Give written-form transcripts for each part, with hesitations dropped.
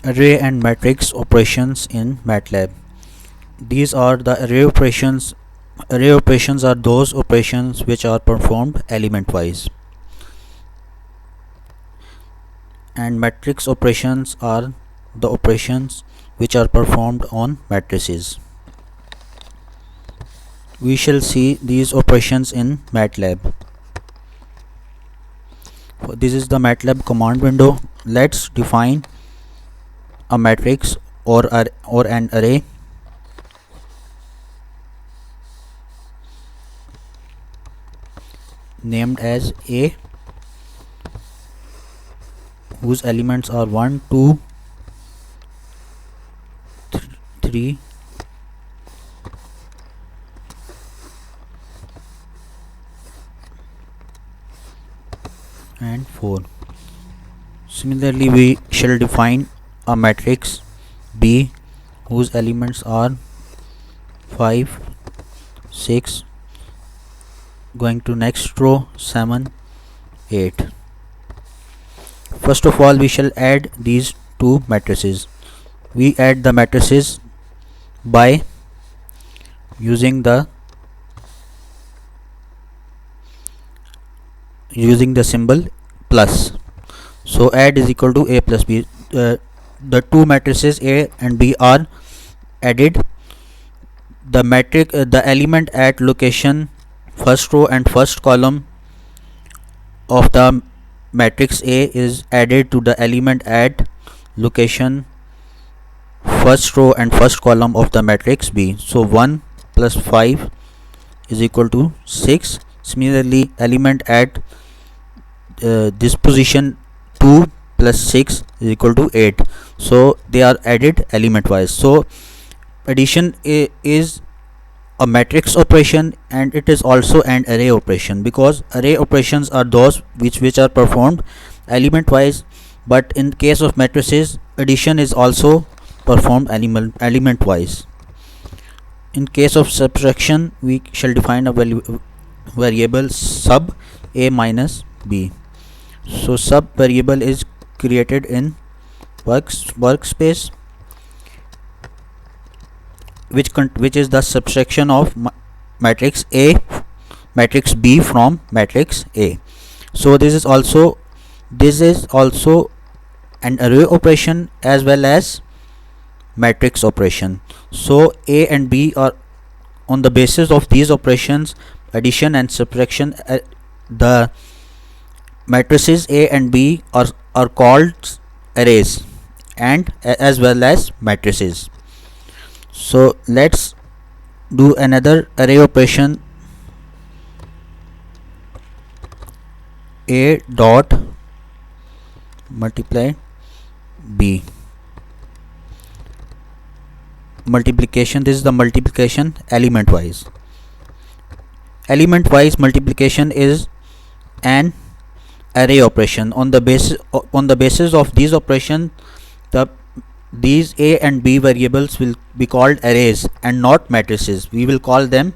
Array and matrix operations in MATLAB. These are the array operations. Array operations are those operations which are performed element wise, and matrix operations are the operations which are performed on matrices. We shall see these operations in MATLAB. This is the MATLAB command window. Let's define a matrix or an array named as A, whose elements are 1, 2, 3, and 4. Similarly, we shall define a matrix B, whose elements are 5, 6, going to next row 7, 8. First of all, we shall add these two matrices. We add the matrices by using the symbol plus. So add is equal to A plus B. The two matrices A and B are added. The element at location first row and first column of the matrix A is added to the element at location first row and first column of the matrix B. So 1 plus 5 is equal to 6. Similarly, element at this position 2 plus 6 is equal to 8. So they are added element wise. So addition is a matrix operation, and it is also an array operation, because array operations are those which are performed element wise, but in case of matrices, addition is also performed element wise. In case of subtraction, we shall define a variable sub A minus B. So sub variable is created in workspace, which is the subtraction of matrix B from matrix A. So this is also an array operation as well as matrix operation. So A and B are, on the basis of these operations, addition and subtraction, the matrices A and B are called arrays and as well as matrices. So let's do another array operation. A dot multiply B. Multiplication, this is the multiplication element wise. Element wise multiplication is an array operation. On the basis of these operations, these A and B variables will be called arrays and not matrices. We will call them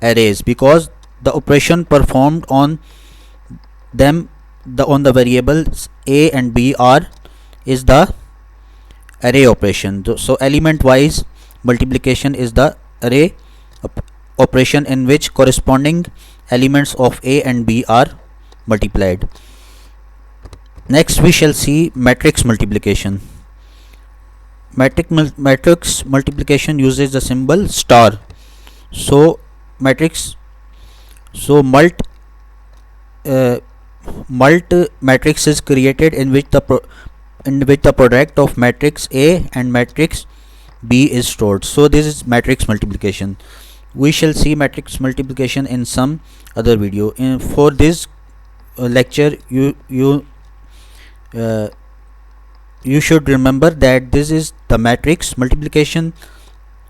arrays because the operation performed on them, on the variables A and B is the array operation. So element wise multiplication is the array operation in which corresponding elements of A and B are multiplied. Next we shall see matrix multiplication. Matrix multiplication uses the symbol star. So mult matrix is created in which the product of matrix A and matrix B is stored. So this is matrix multiplication. We shall see matrix multiplication in some other video. For this lecture, you should remember that this is the matrix multiplication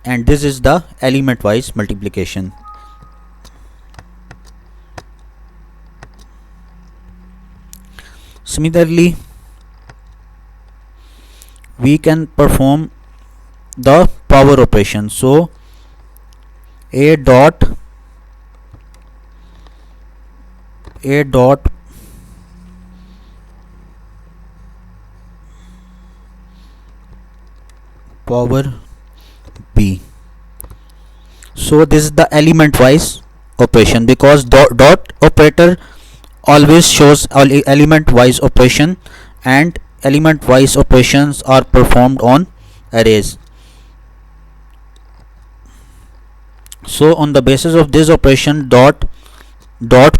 and this is the element wise multiplication. Similarly, we can perform the power operation. So A dot power b. So this is the element wise operation, because dot operator always shows element wise operation, and element wise operations are performed on arrays. So on the basis of this operation, dot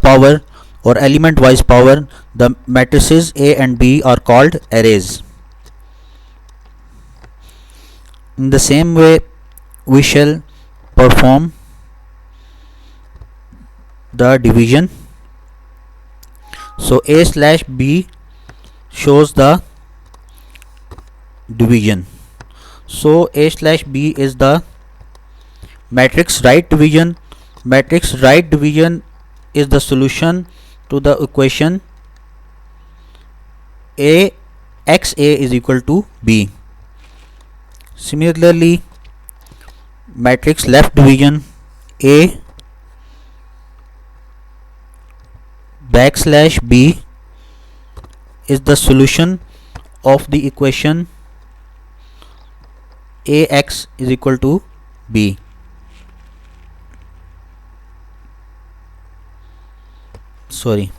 power or element wise power, the matrices A and B are called arrays. In the same way, we shall perform the division. So A slash B shows the division. So A slash B is the matrix right division. Matrix right division is the solution to the equation A x A is equal to B. Similarly, matrix left division, A backslash B is the solution of the equation Ax is equal to B. Sorry,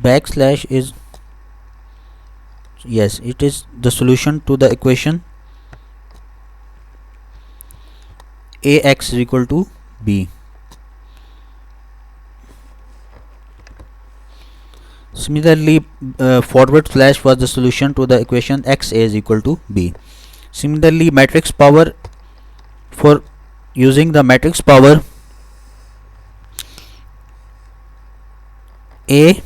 backslash is, yes, it is the solution to the equation Ax is equal to B. Similarly, forward slash was the solution to the equation Xa is equal to B. Similarly, matrix power, for using the matrix power, A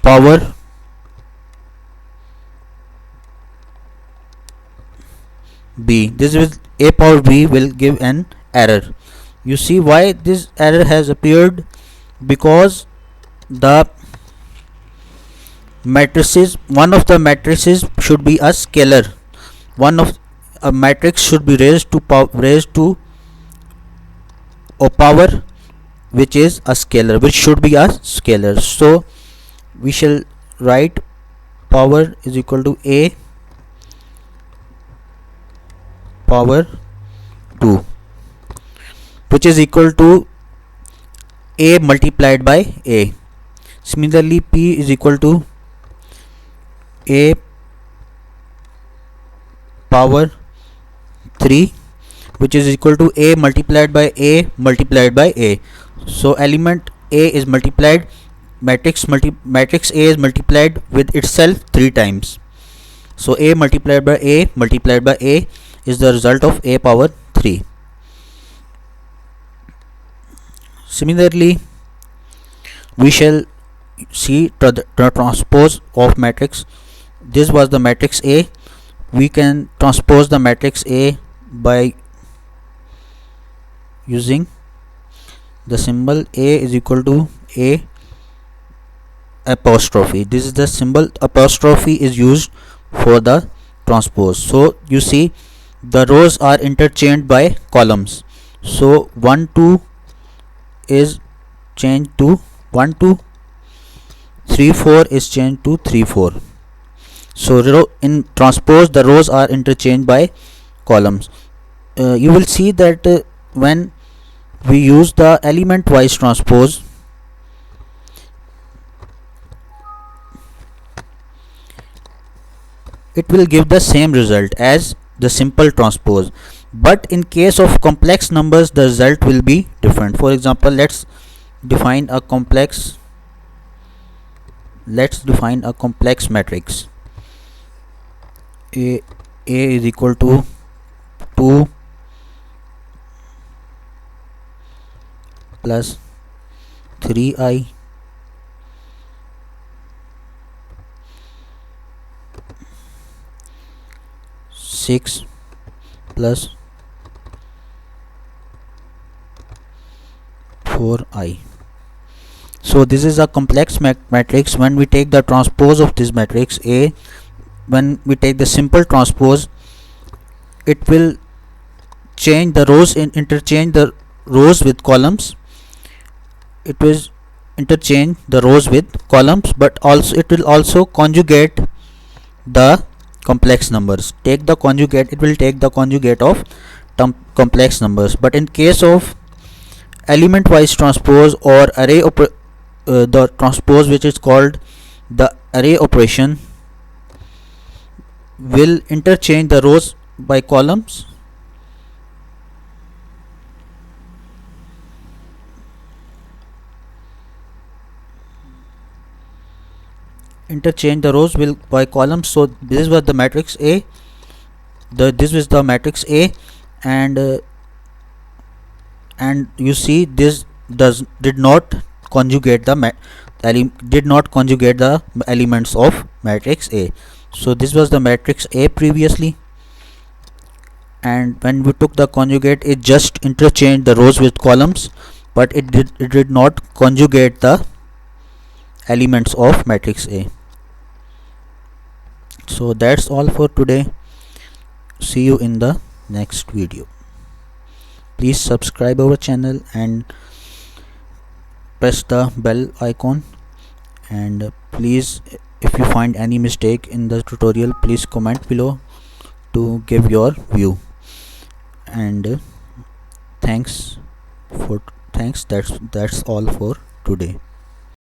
power B, this is A power B will give an error. You see why this error has appeared? Because the matrices, one of the matrices should be a scalar. One of a matrix should be raised to a power which is a scalar, which should be a scalar. So we shall write power is equal to A power 2, which is equal to A multiplied by A. Similarly, P is equal to A power 3, which is equal to A multiplied by A multiplied by A. So element A is multiplied, matrix A is multiplied with itself 3 times. So A multiplied by A multiplied by A is the result of A power 3. Similarly, we shall see the transpose of matrix. This was the matrix A. We can transpose the matrix A by using the symbol A is equal to A apostrophe. This is the symbol apostrophe is used for the transpose. So you see the rows are interchanged by columns. So 1 2 is changed to 1 2, 3 4 is changed to 3 4. So in transpose the rows are interchanged by columns. You will see that when we use the element wise transpose, it will give the same result as the simple transpose, but in case of complex numbers the result will be different. For example, let's define a complex matrix. A is equal to 2 plus 3i six plus 4i. So this is a complex matrix. When we take the transpose of this matrix A, when we take the simple transpose, it will change the rows interchange the rows with columns. It will interchange the rows with columns, but also it will also conjugate the complex numbers. Take the conjugate, it will take the conjugate of complex numbers. But in case of element wise transpose or array the transpose, which is called the array operation, will interchange the rows by columns. Interchange the rows will by columns. So this was the matrix A. This was the matrix A, and you see this did not conjugate the elements of matrix A. So this was the matrix A previously, and when we took the conjugate, it just interchanged the rows with columns, but it did not conjugate the elements of matrix A. So that's all for today. See you in the next video. Please subscribe our channel and press the bell icon, and please, if you find any mistake in the tutorial, please comment below to give your view. And thanks, that's all for today.